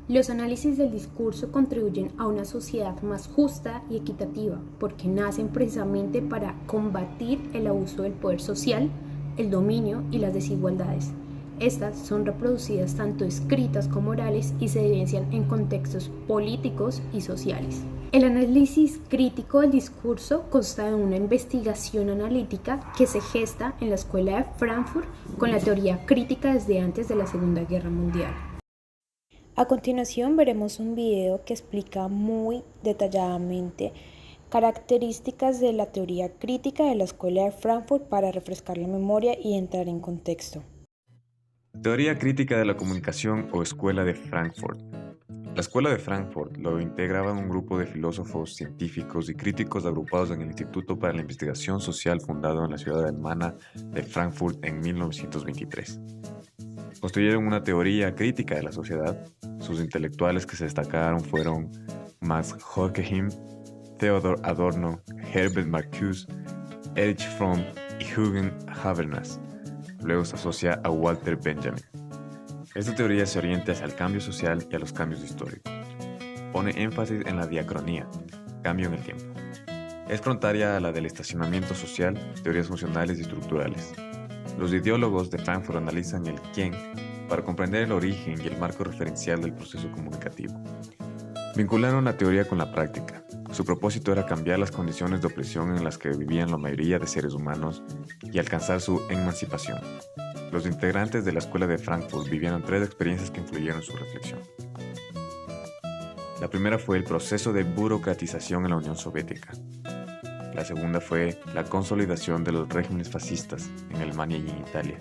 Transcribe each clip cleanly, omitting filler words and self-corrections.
Los análisis del discurso contribuyen a una sociedad más justa y equitativa porque nacen precisamente para combatir el abuso del poder social, el dominio y las desigualdades. Estas son reproducidas tanto escritas como orales y se evidencian en contextos políticos y sociales. El análisis crítico del discurso consta de una investigación analítica que se gesta en la Escuela de Frankfurt con la teoría crítica desde antes de la Segunda Guerra Mundial. A continuación veremos un video que explica muy detalladamente características de la teoría crítica de la Escuela de Frankfurt para refrescar la memoria y entrar en contexto. Teoría crítica de la comunicación o Escuela de Frankfurt. La Escuela de Frankfurt lo integraban un grupo de filósofos, científicos y críticos agrupados en el Instituto para la Investigación Social fundado en la ciudad alemana de Frankfurt en 1923. Construyeron una teoría crítica de la sociedad. Sus intelectuales que se destacaron fueron Max Horkheim, Theodor Adorno, Herbert Marcuse, Erich Fromm y Jürgen Habermas. Luego se asocia a Walter Benjamin. Esta teoría se orienta hacia el cambio social y a los cambios históricos. Pone énfasis en la diacronía, cambio en el tiempo. Es contraria a la del estacionamiento social, teorías funcionales y estructurales. Los ideólogos de Frankfurt analizan el quién para comprender el origen y el marco referencial del proceso comunicativo. Vincularon la teoría con la práctica. Su propósito era cambiar las condiciones de opresión en las que vivían la mayoría de seres humanos y alcanzar su emancipación. Los integrantes de la Escuela de Frankfurt vivieron 3 experiencias que influyeron en su reflexión. La primera fue el proceso de burocratización en la Unión Soviética. La segunda fue la consolidación de los regímenes fascistas en Alemania y en Italia.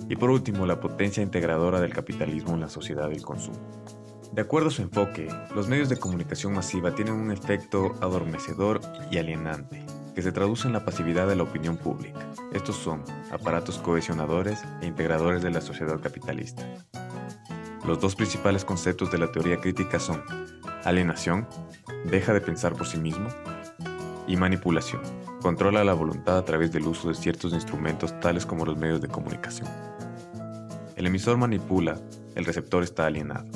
Y por último, la potencia integradora del capitalismo en la sociedad del consumo. De acuerdo a su enfoque, los medios de comunicación masiva tienen un efecto adormecedor y alienante, que se traduce en la pasividad de la opinión pública. Estos son aparatos cohesionadores e integradores de la sociedad capitalista. Los 2 principales conceptos de la teoría crítica son alienación, deja de pensar por sí mismo, y manipulación, controla la voluntad a través del uso de ciertos instrumentos tales como los medios de comunicación. El emisor manipula, el receptor está alienado.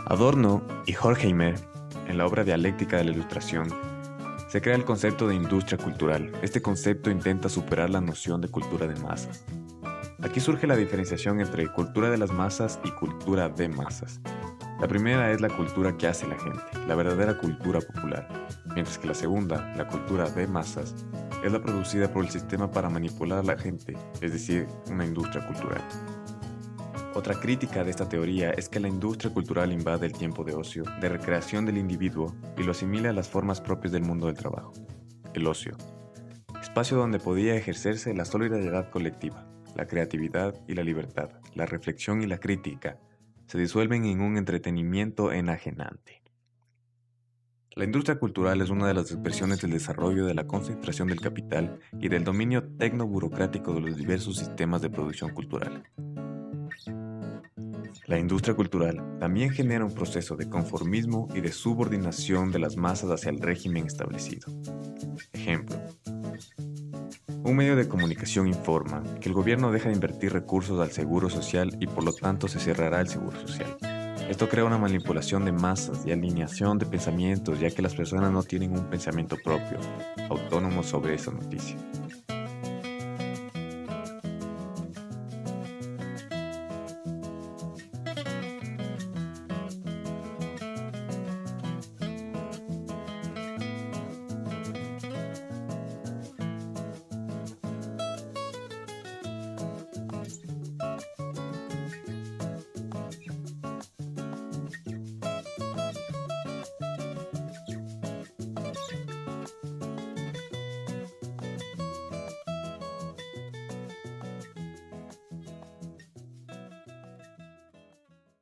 Adorno y Horkheimer, en la obra Dialéctica de la Ilustración, se crea el concepto de industria cultural. Este concepto intenta superar la noción de cultura de masas. Aquí surge la diferenciación entre cultura de las masas y cultura de masas. La primera es la cultura que hace la gente, la verdadera cultura popular, mientras que la segunda, la cultura de masas, es la producida por el sistema para manipular a la gente, es decir, una industria cultural. Otra crítica de esta teoría es que la industria cultural invade el tiempo de ocio, de recreación del individuo y lo asimila a las formas propias del mundo del trabajo, el ocio, espacio donde podía ejercerse la solidaridad colectiva, la creatividad y la libertad, la reflexión y la crítica, se disuelven en un entretenimiento enajenante. La industria cultural es una de las expresiones del desarrollo de la concentración del capital y del dominio tecno-burocrático de los diversos sistemas de producción cultural. La industria cultural también genera un proceso de conformismo y de subordinación de las masas hacia el régimen establecido. Ejemplo: un medio de comunicación informa que el gobierno deja de invertir recursos al seguro social y por lo tanto se cerrará el seguro social. Esto crea una manipulación de masas y alineación de pensamientos, ya que las personas no tienen un pensamiento propio, autónomo sobre esa noticia.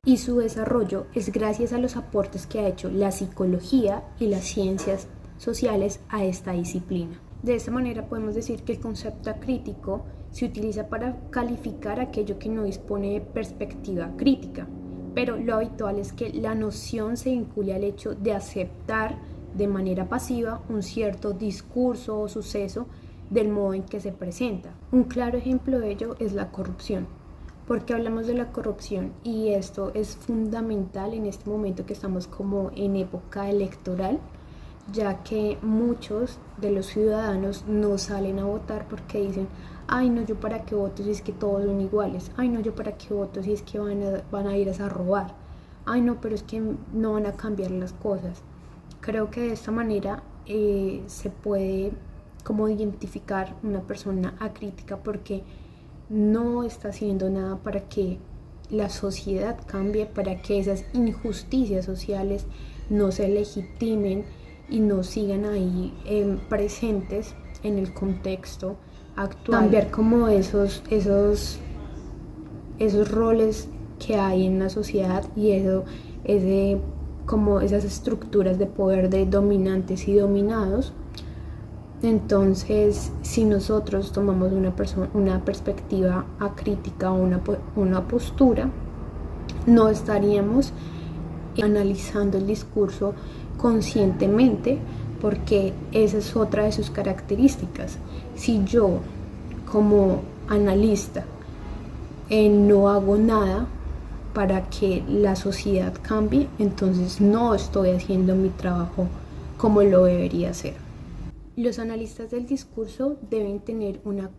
Y su desarrollo es gracias a los aportes que ha hecho la psicología y las ciencias sociales a esta disciplina. De esta manera podemos decir que el concepto crítico se utiliza para calificar aquello que no dispone de perspectiva crítica, pero lo habitual es que la noción se vincule al hecho de aceptar de manera pasiva un cierto discurso o suceso del modo en que se presenta. Un claro ejemplo de ello es la corrupción. Porque hablamos de la corrupción y esto es fundamental en este momento que estamos como en época electoral, ya que muchos de los ciudadanos no salen a votar porque dicen, ay no, yo para qué voto si es que todos son iguales, ay no, yo para qué voto si es que van a ir a robar, ay no, pero es que no van a cambiar las cosas. Creo que de esta manera se puede como identificar una persona acrítica porque no está haciendo nada para que la sociedad cambie, para que esas injusticias sociales no se legitimen y no sigan ahí presentes en el contexto actual. Cambiar como esos roles que hay en la sociedad y como esas estructuras de poder de dominantes y dominados. Entonces, si nosotros tomamos una perspectiva acrítica o una postura, no estaríamos analizando el discurso conscientemente, porque esa es otra de sus características. Si yo, como analista, no hago nada para que la sociedad cambie, entonces no estoy haciendo mi trabajo como lo debería hacer. Los analistas del discurso deben tener una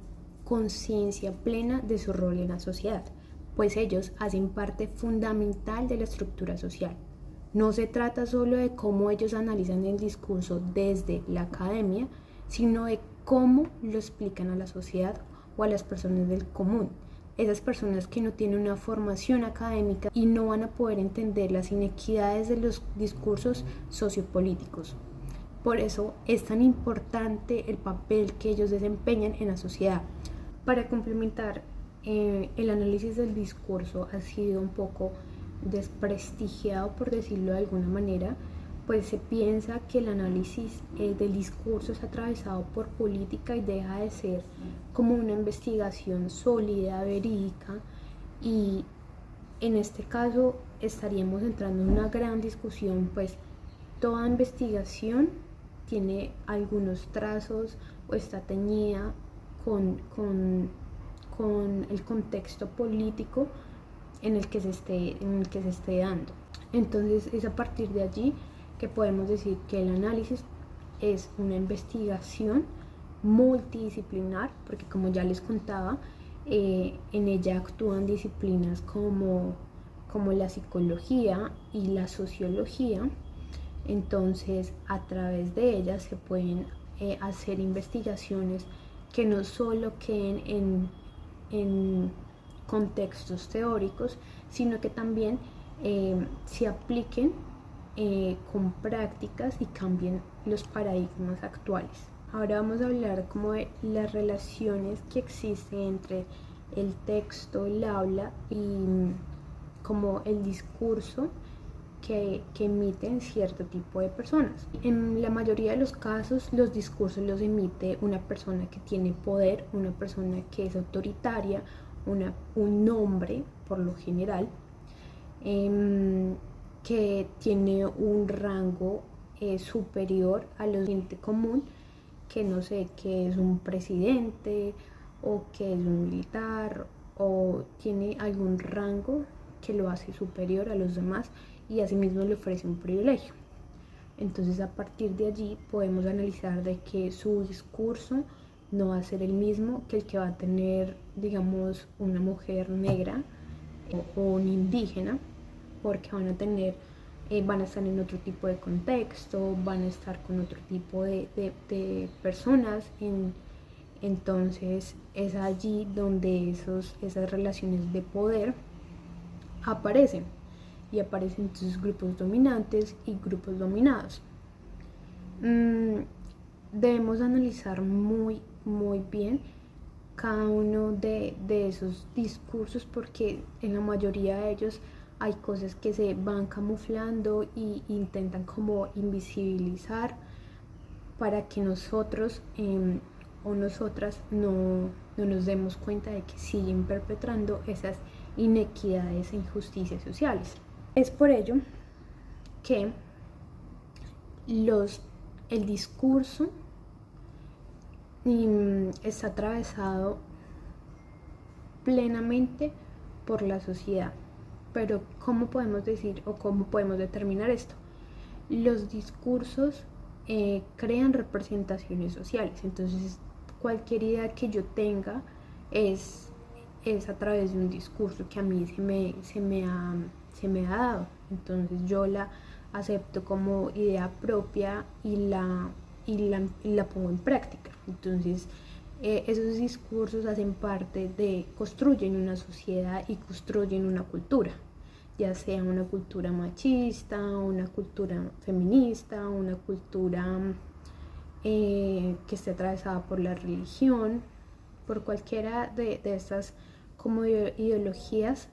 conciencia plena de su rol en la sociedad, pues ellos hacen parte fundamental de la estructura social. No se trata solo de cómo ellos analizan el discurso desde la academia, sino de cómo lo explican a la sociedad o a las personas del común. Esas personas que no tienen una formación académica y no van a poder entender las inequidades de los discursos sociopolíticos. Por eso es tan importante el papel que ellos desempeñan en la sociedad. Para complementar, el análisis del discurso ha sido un poco desprestigiado, por decirlo de alguna manera, pues se piensa que el análisis del discurso es atravesado por política y deja de ser como una investigación sólida, verídica, y en este caso estaríamos entrando en una gran discusión, pues toda investigación tiene algunos trazos o está teñida con el contexto político en el que se esté dando. Entonces es a partir de allí que podemos decir que el análisis es una investigación multidisciplinar, porque como ya les contaba, en ella actúan disciplinas como la psicología y la sociología. Entonces, a través de ellas se pueden hacer investigaciones que no solo queden en contextos teóricos, sino que también se apliquen con prácticas y cambien los paradigmas actuales. Ahora vamos a hablar como de las relaciones que existen entre el texto, el habla y como el discurso que emiten cierto tipo de personas. En la mayoría de los casos, los discursos los emite una persona que tiene poder, una persona que es autoritaria, un hombre por lo general, que tiene un rango superior a la gente común, que no sé, que es un presidente o que es un militar o tiene algún rango que lo hace superior a los demás y asimismo le ofrece un privilegio. Entonces, a partir de allí podemos analizar de que su discurso no va a ser el mismo que el que va a tener, digamos, una mujer negra o un indígena, porque van a estar en otro tipo de contexto, van a estar con otro tipo de personas. Entonces es allí donde esas relaciones de poder aparecen, y aparecen entonces grupos dominantes y grupos dominados. Debemos analizar muy bien cada uno de esos discursos, porque en la mayoría de ellos hay cosas que se van camuflando e intentan como invisibilizar para que nosotros o nosotras no nos demos cuenta de que siguen perpetrando esas inequidades e injusticias sociales. Es por ello que el discurso está atravesado plenamente por la sociedad. Pero ¿cómo podemos decir o cómo podemos determinar esto? Los discursos crean representaciones sociales, entonces cualquier idea que yo tenga es a través de un discurso que a mí se me ha dado, entonces yo la acepto como idea propia y la pongo en práctica. Entonces esos discursos hacen parte construyen una sociedad y construyen una cultura, ya sea una cultura machista, una cultura feminista, una cultura que esté atravesada por la religión, por cualquiera de estas como ideologías.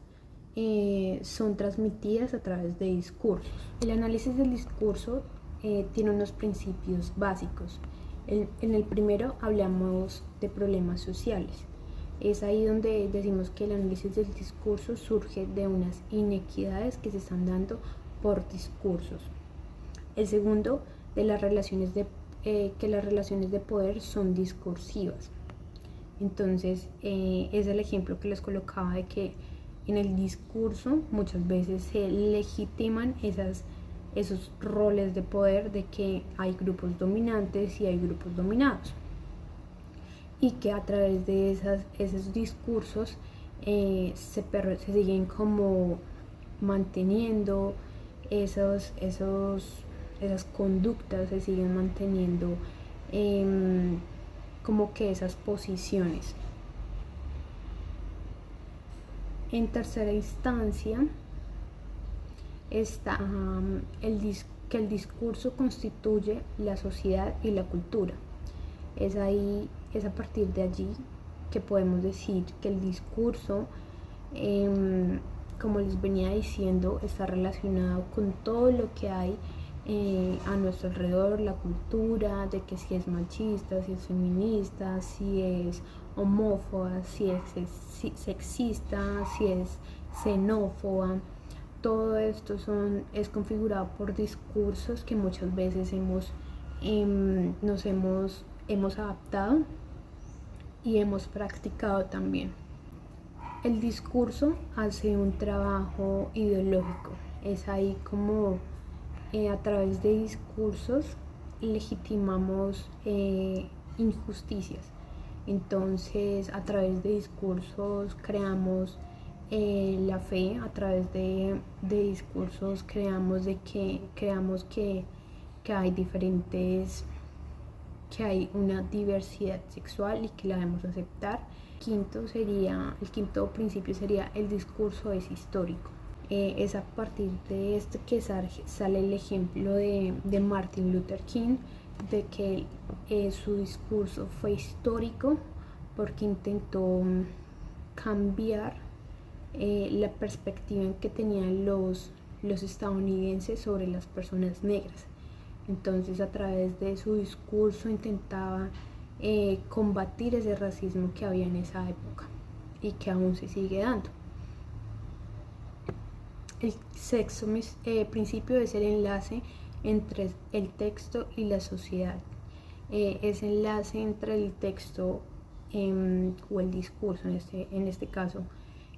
Son transmitidas a través de discursos. El análisis del discurso tiene unos principios básicos. En el primero hablamos de problemas sociales. Es ahí donde decimos que el análisis del discurso surge de unas inequidades que se están dando por discursos. El segundo, de las relaciones que las relaciones de poder son discursivas. Entonces, es el ejemplo que les colocaba de que en el discurso muchas veces se legitiman esos roles de poder, de que hay grupos dominantes y hay grupos dominados, y que a través de esos discursos se siguen como manteniendo esas conductas, se siguen manteniendo como que esas posiciones. En tercera instancia está que el discurso constituye la sociedad y la cultura. Es a partir de allí que podemos decir que el discurso, como les venía diciendo, está relacionado con todo lo que hay a nuestro alrededor, la cultura, de que si es machista, si es feminista, si es homófoba, si es sexista, si es xenófoba. Todo esto es configurado por discursos que muchas veces nos hemos adaptado y hemos practicado también. El discurso hace un trabajo ideológico. Es ahí como a través de discursos legitimamos injusticias. Entonces, a través de discursos creamos la fe, a través de discursos creamos que hay que hay una diversidad sexual y que la debemos aceptar. El quinto principio sería: el discurso es histórico. Es a partir de esto que sale el ejemplo de Martin Luther King, de que su discurso fue histórico porque intentó cambiar la perspectiva en que tenían los estadounidenses sobre las personas negras. Entonces, a través de su discurso intentaba combatir ese racismo que había en esa época y que aún se sigue dando. El sexto principio es el enlace entre el texto y la sociedad. Ese enlace entre el texto o el discurso en este caso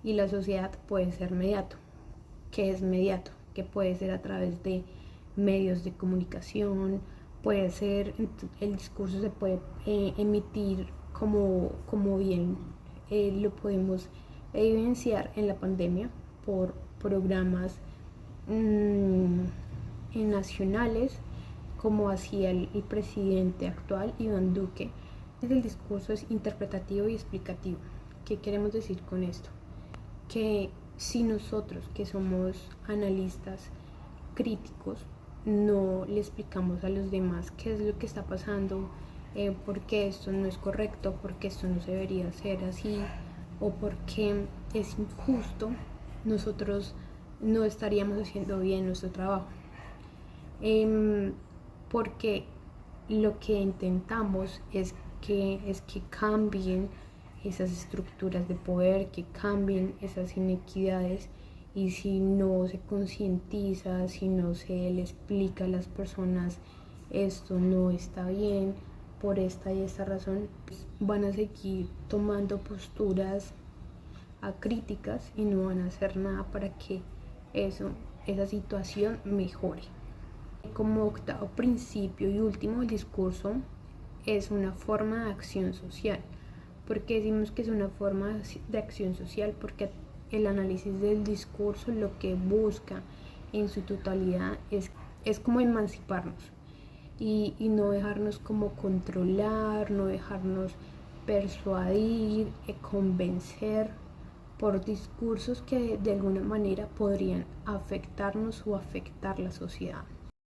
y la sociedad puede ser mediato. ¿Qué es mediato? Que puede ser a través de medios de comunicación, puede ser, el discurso se puede emitir como bien lo podemos evidenciar en la pandemia por programas nacionales, como hacía el presidente actual, Iván Duque. El discurso es interpretativo y explicativo. ¿Qué queremos decir con esto? Que si nosotros, que somos analistas críticos, no le explicamos a los demás qué es lo que está pasando, por qué esto no es correcto, por qué esto no se debería hacer así, o por qué es injusto, nosotros no estaríamos haciendo bien nuestro trabajo. Porque lo que intentamos es que cambien esas estructuras de poder, que cambien esas inequidades, y si no se concientiza, si no se le explica a las personas esto no está bien, por esta y esta razón, van a seguir tomando posturas a críticas y no van a hacer nada para que esa situación mejore. Como octavo principio y último, el discurso es una forma de acción social. ¿Por qué decimos que es una forma de acción social? Porque el análisis del discurso lo que busca en su totalidad es como emanciparnos y no dejarnos como controlar, no dejarnos persuadir, convencer por discursos que de alguna manera podrían afectarnos o afectar la sociedad.